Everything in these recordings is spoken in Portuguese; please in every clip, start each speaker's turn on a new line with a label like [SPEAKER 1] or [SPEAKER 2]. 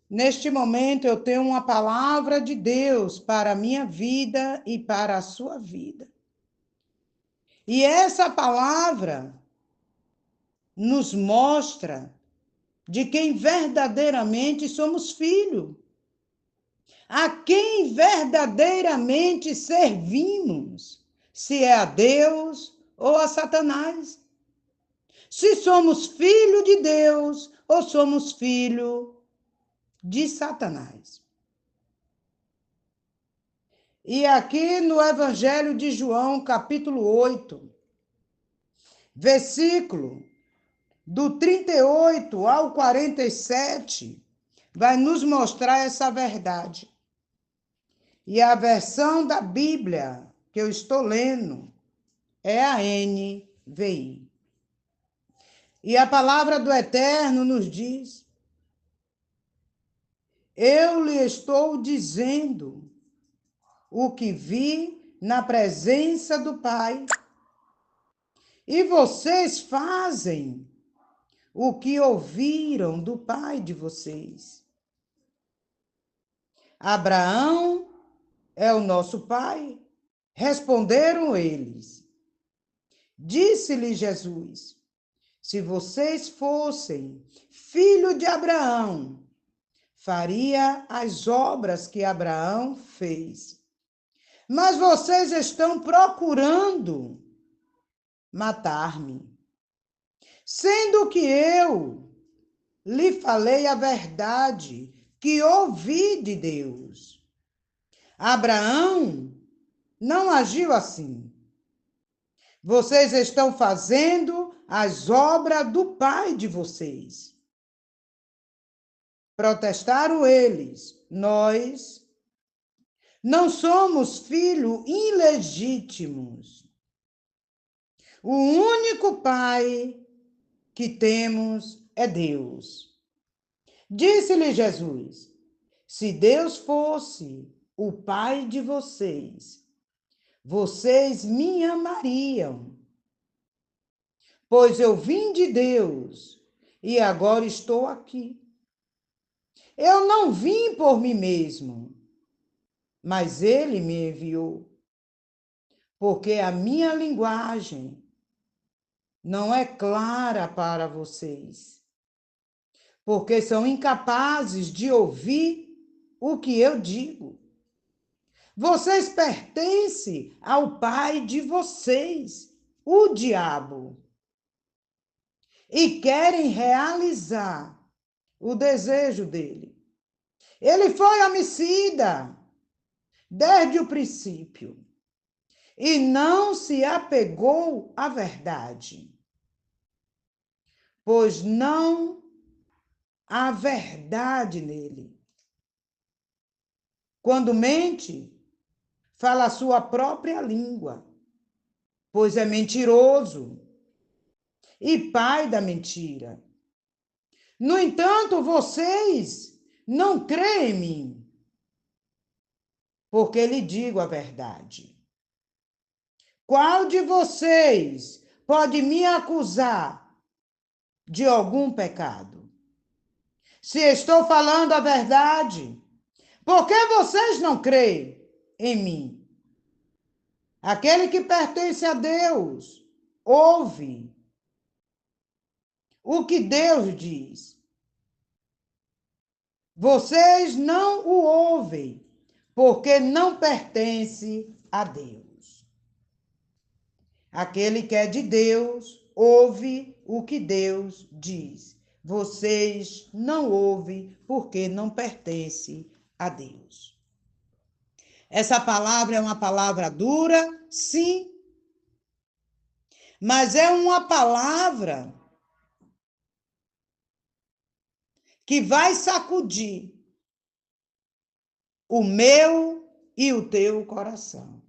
[SPEAKER 1] Neste momento, eu tenho uma palavra de Deus para a minha vida e para a sua vida. E essa palavra nos mostra de quem verdadeiramente somos filhos, a quem verdadeiramente servimos, se é a Deus ou a Satanás. Se somos filho de Deus ou somos filho de Satanás. E aqui no Evangelho de João, capítulo 8, versículo do 38 ao 47, vai nos mostrar essa verdade. E a versão da Bíblia que eu estou lendo é a NVI. E a palavra do Eterno nos diz: eu lhe estou dizendo o que vi na presença do Pai. E vocês fazem o que ouviram do pai de vocês. Abraão é o nosso pai. Responderam eles. Disse-lhe Jesus: se vocês fossem filho de Abraão, faria as obras que Abraão fez. Mas vocês estão procurando matar-me, sendo que eu lhe falei a verdade que ouvi de Deus. Abraão não agiu assim. Vocês estão fazendo as obras do pai de vocês. Protestaram eles. Nós não somos filhos ilegítimos. O único pai que temos é Deus. Disse-lhe Jesus: se Deus fosse o pai de vocês, vocês me amariam, pois eu vim de Deus e agora estou aqui. Eu não vim por mim mesmo, mas ele me enviou, porque a minha linguagem não é clara para vocês, porque são incapazes de ouvir o que eu digo. Vocês pertencem ao pai de vocês, o diabo, e querem realizar o desejo dele. Ele foi homicida desde o princípio e não se apegou à verdade, pois não há verdade nele. Quando mente, fala a sua própria língua, pois é mentiroso e pai da mentira. No entanto, vocês não creem em mim, porque lhe digo a verdade. Qual de vocês pode me acusar de algum pecado? Se estou falando a verdade, por que vocês não creem em mim? Aquele que pertence a Deus ouve o que Deus diz. Vocês não o ouvem, porque não pertence a Deus. Aquele que é de Deus ouve o que Deus diz. Vocês não ouvem, porque não pertence a Deus. Essa palavra é uma palavra dura, sim, mas é uma palavra que vai sacudir o meu e o teu coração.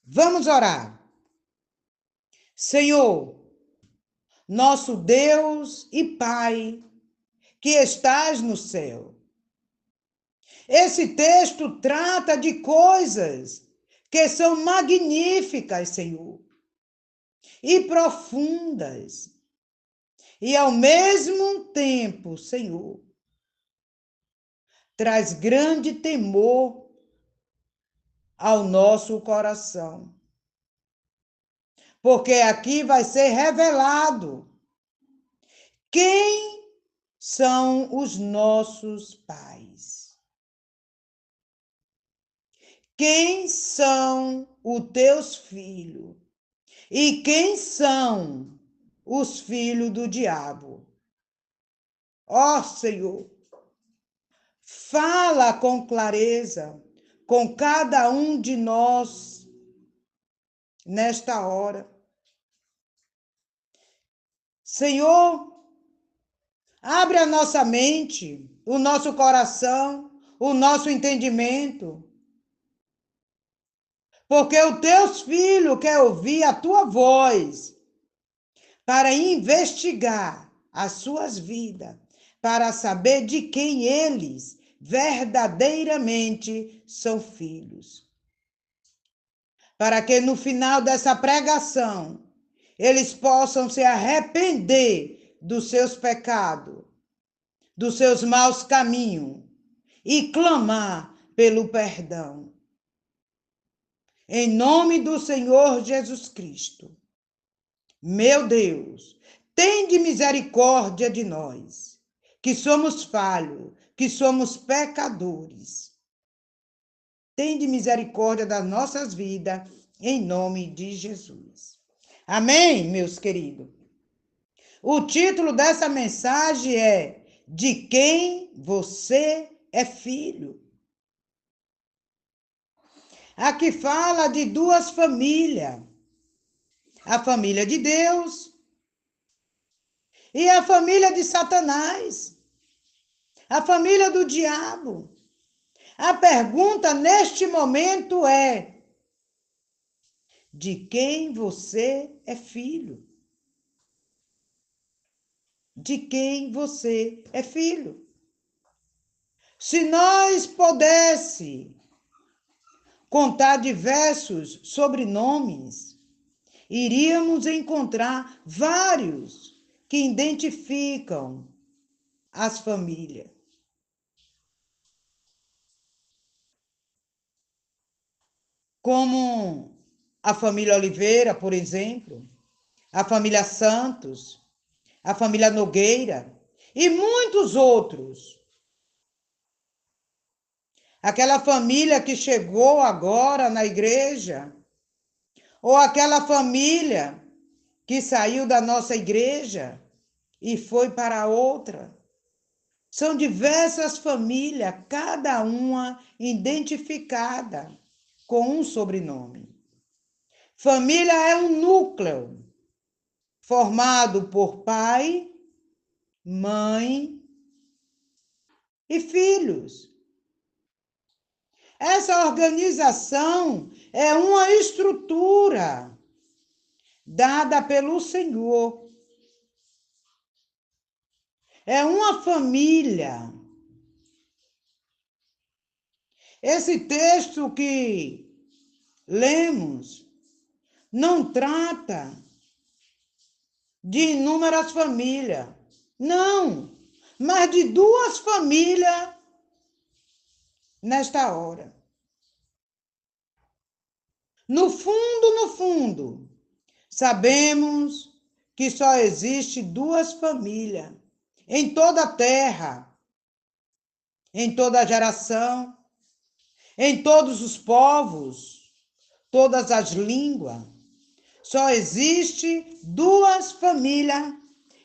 [SPEAKER 1] Vamos orar. Senhor, nosso Deus e Pai, que estás no céu. Esse texto trata de coisas que são magníficas, Senhor, e profundas. E ao mesmo tempo, Senhor, traz grande temor ao nosso coração. Porque aqui vai ser revelado quem são os nossos pais. Quem são os teus filhos? E quem são os filhos do diabo? Ó Senhor, fala com clareza com cada um de nós nesta hora. Senhor, abre a nossa mente, o nosso coração, o nosso entendimento, porque os teus filhos querem ouvir a tua voz para investigar as suas vidas, para saber de quem eles verdadeiramente são filhos. Para que no final dessa pregação eles possam se arrepender dos seus pecados, dos seus maus caminhos e clamar pelo perdão. Em nome do Senhor Jesus Cristo. Meu Deus, tende misericórdia de nós, que somos falhos, que somos pecadores. Tende misericórdia das nossas vidas, em nome de Jesus. Amém, meus queridos? O título dessa mensagem é De quem você é filho. Aqui fala de duas famílias. A família de Deus e a família de Satanás, a família do diabo. A pergunta neste momento é: de quem você é filho? De quem você é filho? Se nós pudéssemos contar diversos sobrenomes, iríamos encontrar vários que identificam as famílias. Como a família Oliveira, por exemplo, a família Santos, a família Nogueira e muitos outros. Aquela família que chegou agora na igreja, ou aquela família que saiu da nossa igreja e foi para outra. São diversas famílias, cada uma identificada com um sobrenome. Família é um núcleo formado por pai, mãe e filhos. Essa organização é uma estrutura dada pelo Senhor. É uma família. Esse texto que lemos não trata de inúmeras famílias, não, mas de duas famílias nesta hora. No fundo, sabemos que só existe duas famílias em toda a terra, em toda a geração, em todos os povos, todas as línguas. Só existe duas famílias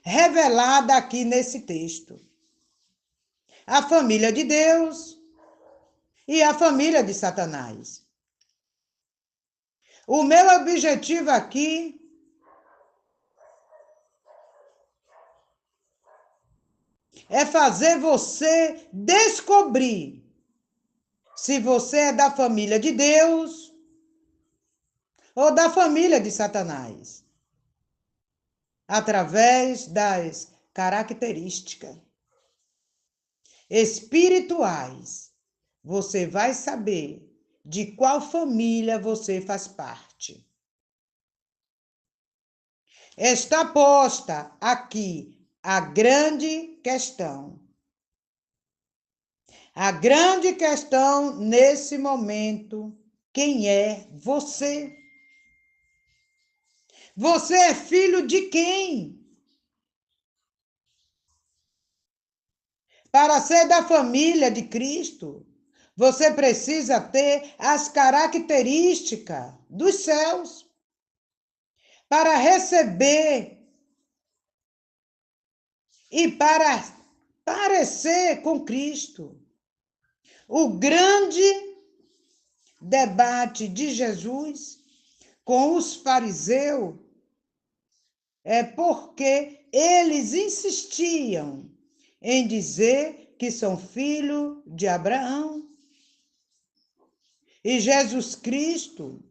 [SPEAKER 1] reveladas aqui nesse texto. A família de Deus e a família de Satanás. O meu objetivo aqui é fazer você descobrir se você é da família de Deus ou da família de Satanás, através das características espirituais. Você vai saber de qual família você faz parte. Está posta aqui a grande questão. A grande questão nesse momento, quem é você? Você é filho de quem? Para ser da família de Cristo, você precisa ter as características dos céus para receber e para parecer com Cristo. O grande debate de Jesus com os fariseus é porque eles insistiam em dizer que são filhos de Abraão. E Jesus Cristo,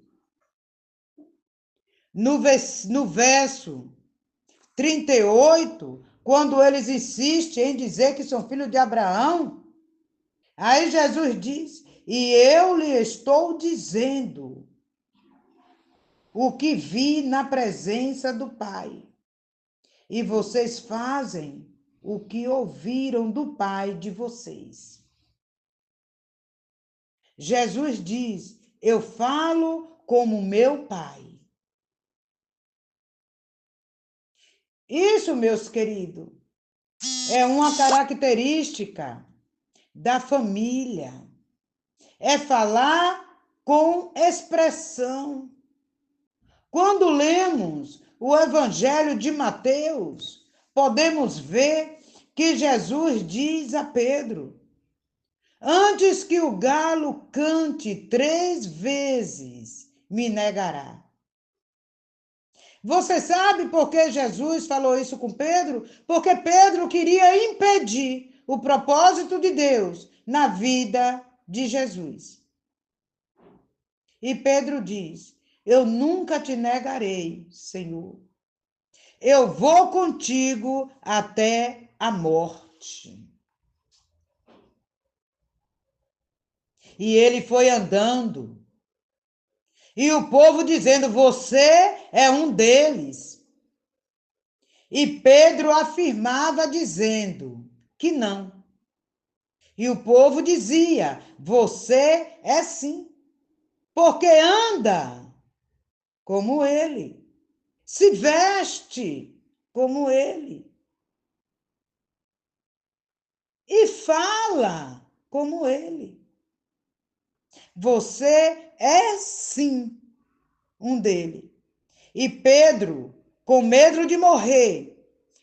[SPEAKER 1] no verso 38, quando eles insistem em dizer que são filhos de Abraão, aí Jesus diz: e eu lhe estou dizendo o que vi na presença do Pai. E vocês fazem o que ouviram do Pai de vocês. Jesus diz: eu falo como meu Pai. Isso, meus queridos, é uma característica da família. É falar com expressão. Quando lemos o Evangelho de Mateus, podemos ver que Jesus diz a Pedro: antes que o galo cante 3 vezes, me negará. Você sabe por que Jesus falou isso com Pedro? Porque Pedro queria impedir o propósito de Deus na vida de Jesus. E Pedro diz: eu nunca te negarei, Senhor. Eu vou contigo até a morte. E ele foi andando. E o povo dizendo: você é um deles. E Pedro afirmava dizendo que não. E o povo dizia: você é sim, porque anda como ele, se veste como ele e fala como ele. Você é sim um dele. E Pedro, com medo de morrer,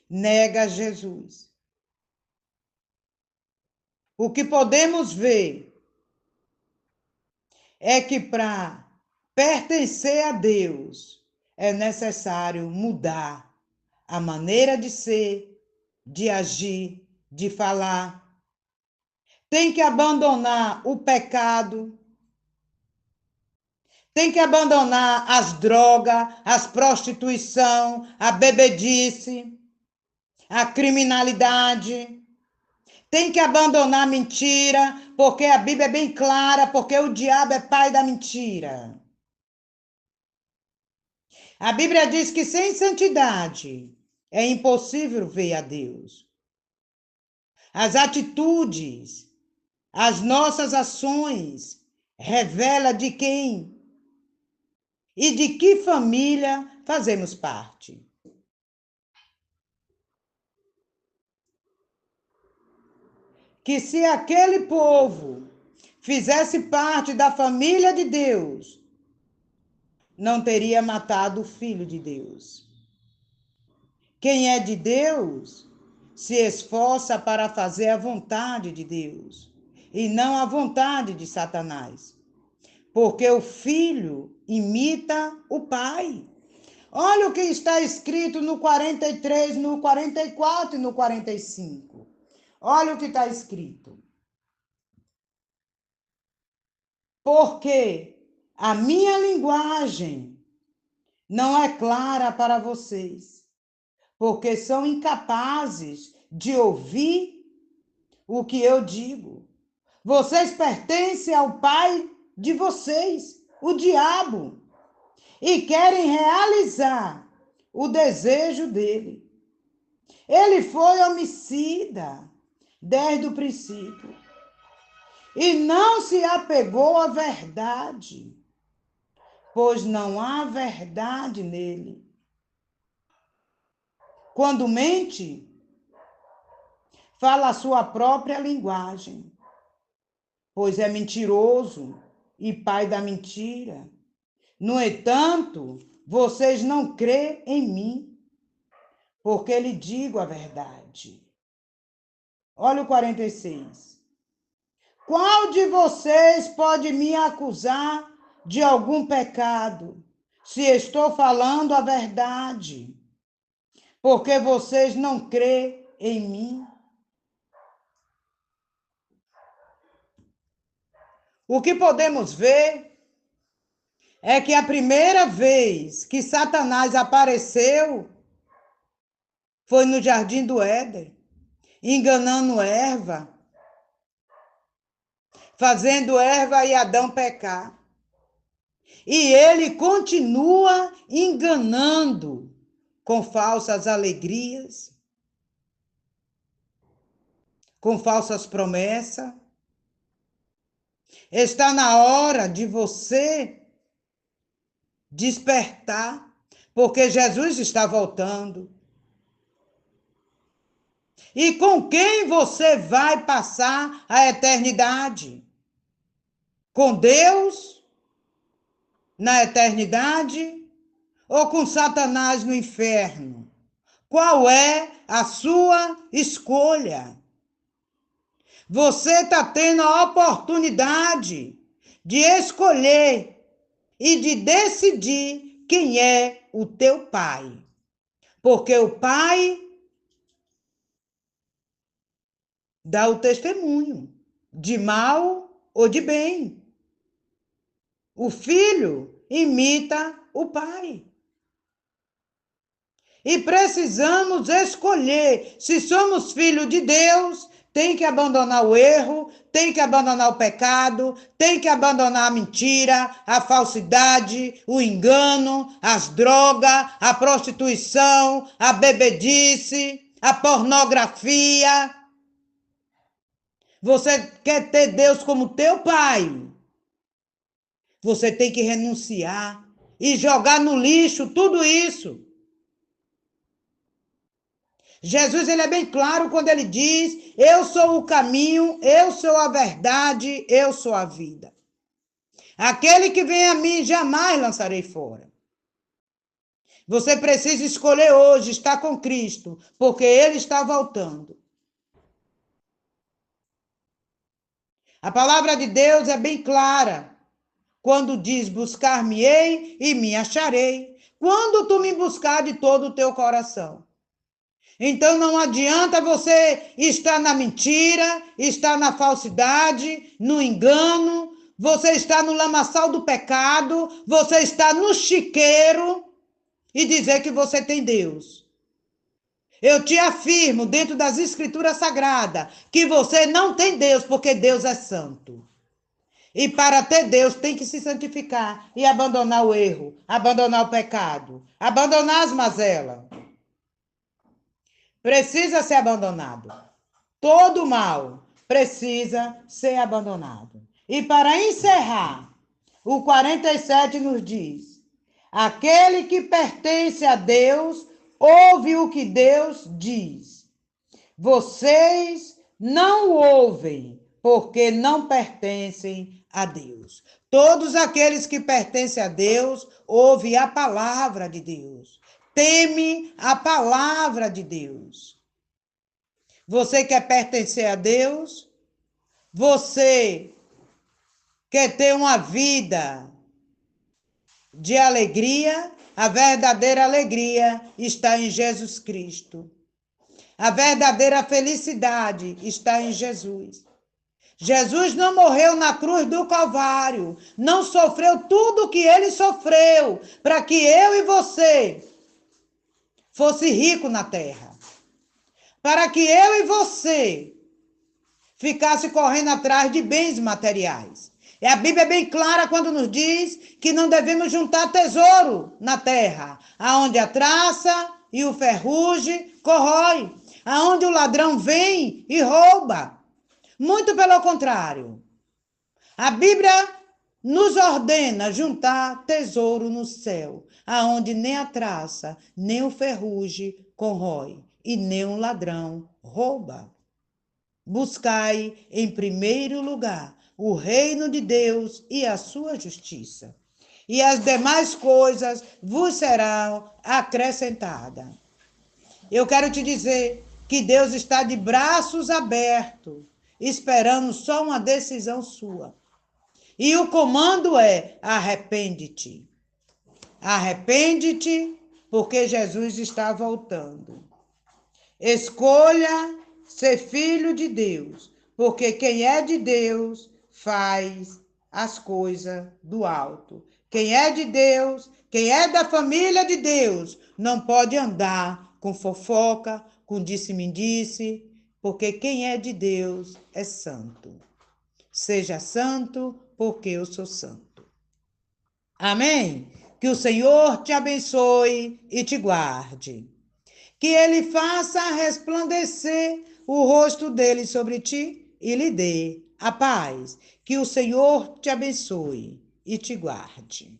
[SPEAKER 1] nega Jesus. O que podemos ver é que para pertencer a Deus é necessário mudar a maneira de ser, de agir, de falar. Tem que abandonar o pecado, tem que abandonar as drogas, as prostituição, a bebedice, a criminalidade. Tem que abandonar a mentira, porque a Bíblia é bem clara, porque o diabo é pai da mentira. A Bíblia diz que sem santidade é impossível ver a Deus. As atitudes, as nossas ações revelam de quem e de que família fazemos parte. Que se aquele povo fizesse parte da família de Deus, não teria matado o Filho de Deus. Quem é de Deus se esforça para fazer a vontade de Deus e não a vontade de Satanás, porque o filho imita o pai. Olha o que está escrito no 43, no 44 e no 45. Olha o que está escrito. Porque a minha linguagem não é clara para vocês, porque são incapazes de ouvir o que eu digo. Vocês pertencem ao pai de vocês, o diabo, e querem realizar o desejo dele. Ele foi homicida desde o princípio. e não se apegou à verdade, pois não há verdade nele. Quando mente, fala a sua própria linguagem, pois é mentiroso e pai da mentira. No entanto, vocês não crêem em mim, porque lhe digo a verdade. Olha o 46. Qual de vocês pode me acusar de algum pecado, se estou falando a verdade? Porque vocês não crêem em mim. O que podemos ver é que a primeira vez que Satanás apareceu foi no Jardim do Éden, enganando Eva, fazendo Eva e Adão pecar. E ele continua enganando com falsas alegrias, com falsas promessas. Está na hora de você despertar, porque Jesus está voltando. E com quem você vai passar a eternidade? Com Deus na eternidade ou com Satanás no inferno? Qual é a sua escolha? Você está tendo a oportunidade de escolher e de decidir quem é o teu pai. Porque o pai dá o testemunho de mal ou de bem. O filho imita o pai. E precisamos escolher se somos filhos de Deus. Tem que abandonar o erro, tem que abandonar o pecado, tem que abandonar a mentira, a falsidade, o engano, as drogas, a prostituição, a bebedice, a pornografia. Você quer ter Deus como teu pai? Você tem que renunciar e jogar no lixo tudo isso. Jesus, ele é bem claro quando ele diz: eu sou o caminho, eu sou a verdade, eu sou a vida. Aquele que vem a mim, jamais lançarei fora. Você precisa escolher hoje estar com Cristo, porque ele está voltando. A palavra de Deus é bem clara quando diz: buscar-me-ei e me acharei, quando tu me buscar de todo o teu coração. Então não adianta você estar na mentira, estar na falsidade, no engano, você está no lamaçal do pecado, você está no chiqueiro e dizer que você tem Deus. Eu te afirmo, dentro das Escrituras Sagradas, que você não tem Deus, porque Deus é santo. E para ter Deus tem que se santificar e abandonar o erro, abandonar o pecado, abandonar as mazelas. Precisa ser abandonado. Todo mal precisa ser abandonado. E para encerrar, o 47 nos diz: aquele que pertence a Deus, ouve o que Deus diz. Vocês não ouvem, porque não pertencem a Deus. Todos aqueles que pertencem a Deus, ouvem a palavra de Deus. Teme a palavra de Deus. Você quer pertencer a Deus? Você quer ter uma vida de alegria? A verdadeira alegria está em Jesus Cristo. A verdadeira felicidade está em Jesus. Jesus não morreu na cruz do Calvário, não sofreu tudo o que ele sofreu, para que eu e você fosse rico na terra. Para que eu e você ficasse correndo atrás de bens materiais. E a Bíblia é bem clara quando nos diz que não devemos juntar tesouro na terra, aonde a traça e o ferrugem corrói, aonde o ladrão vem e rouba. Muito pelo contrário. A Bíblia nos ordena juntar tesouro no céu, aonde nem a traça, nem o ferrugem corrói, e nem um ladrão rouba. Buscai em primeiro lugar o reino de Deus e a sua justiça, e as demais coisas vos serão acrescentadas. Eu quero te dizer que Deus está de braços abertos, esperando só uma decisão sua. E o comando é: arrepende-te. Arrepende-te, porque Jesus está voltando. Escolha ser filho de Deus, porque quem é de Deus faz as coisas do alto. Quem é de Deus, quem é da família de Deus, não pode andar com fofoca, com disse-me-disse, porque quem é de Deus é santo. Seja santo, porque eu sou santo. Amém? Que o Senhor te abençoe e te guarde. Que ele faça resplandecer o rosto dele sobre ti e lhe dê a paz. Que o Senhor te abençoe e te guarde.